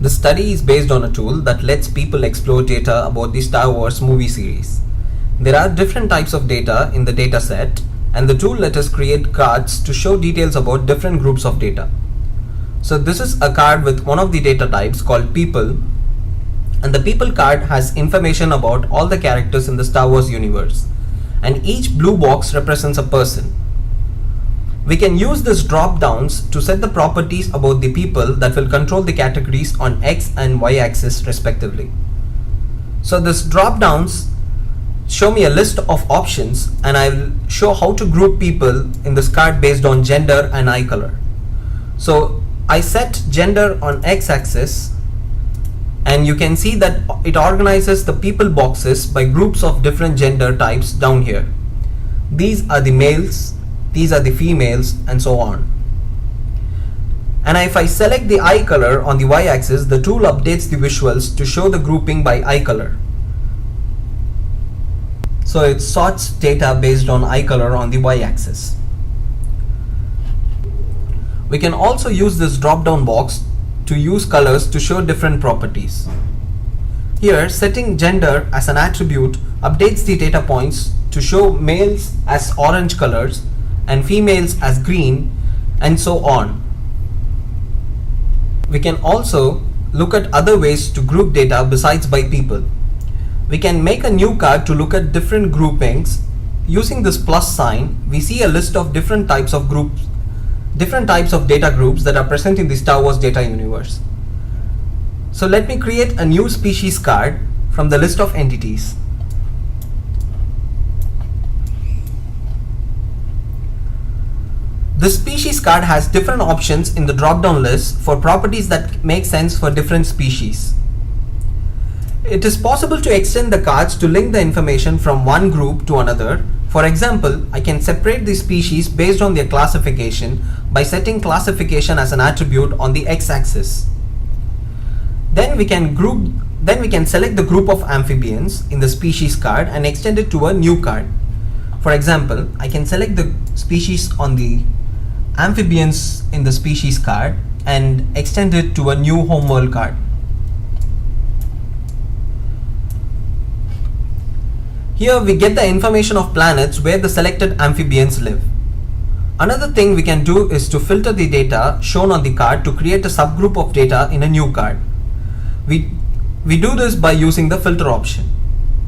The study is based on a tool that lets people explore data about the Star Wars movie series. There are different types of data in the data set, and the tool let us create cards to show details about different groups of data. So this is a card with one of the data types called people, and the people card has information about all the characters in the Star Wars universe, and each blue box represents a person. We can use these drop downs to set the properties about the people that will control the categories on X and Y axis respectively. So these drop downs show me a list of options, and I will show how to group people in this card based on gender and eye color. So I set gender on X axis, and you can see that it organizes the people boxes by groups of different gender types down here. These are the males, these are the females, and so on. And if I select the eye color on the Y axis, the tool updates the visuals to show the grouping by eye color. So it sorts data based on eye color on the Y axis. We can also use this drop down box to use colors to show different properties. Here, setting gender as an attribute updates the data points to show males as orange colors and females as green, and so on. We can also look at other ways to group data besides by people. We can make a new card to look at different groupings. Using this plus sign, we see a list of different types of groups, different types of data groups that are present in the Star Wars data universe. So let me create a new species card from the list of entities. The species card has different options in the drop-down list for properties that make sense for different species. It is possible to extend the cards to link the information from one group to another. For example, I can separate the species based on their classification by setting classification as an attribute on the x-axis. Then we can select the group of amphibians in the species card and extend it to a new card. For example, I can select the species on the amphibians in the species card and extend it to a new homeworld card. Here we get the information of planets where the selected amphibians live. Another thing we can do is to filter the data shown on the card to create a subgroup of data in a new card. We do this by using the filter option.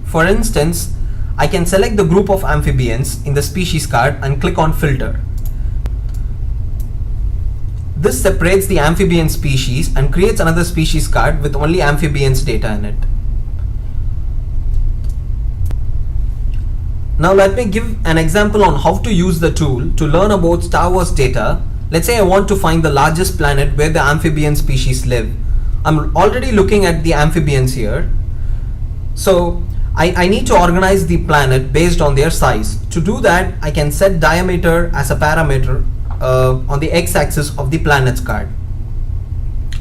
For instance, I can select the group of amphibians in the species card and click on filter. This separates the amphibian species and creates another species card with only amphibians data in it. Now let me give an example on how to use the tool to learn about Star Wars data. Let's say I want to find the largest planet where the amphibian species live. I'm already looking at the amphibians here. So I need to organize the planet based on their size. To do that, I can set diameter as a parameter on the x-axis of the planet's card.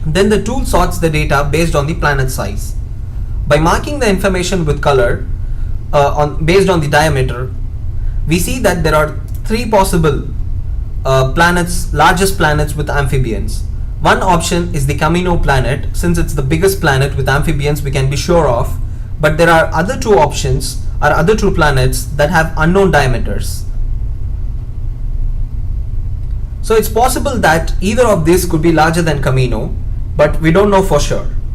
Then the tool sorts the data based on the planet size. By marking the information with color based on the diameter, we see that there are three possible largest planets with amphibians. One option is the Camino planet, since it's the biggest planet with amphibians we can be sure of, but there are other two options, or other two planets that have unknown diameters. So it's possible that either of these could be larger than Camino, but we don't know for sure.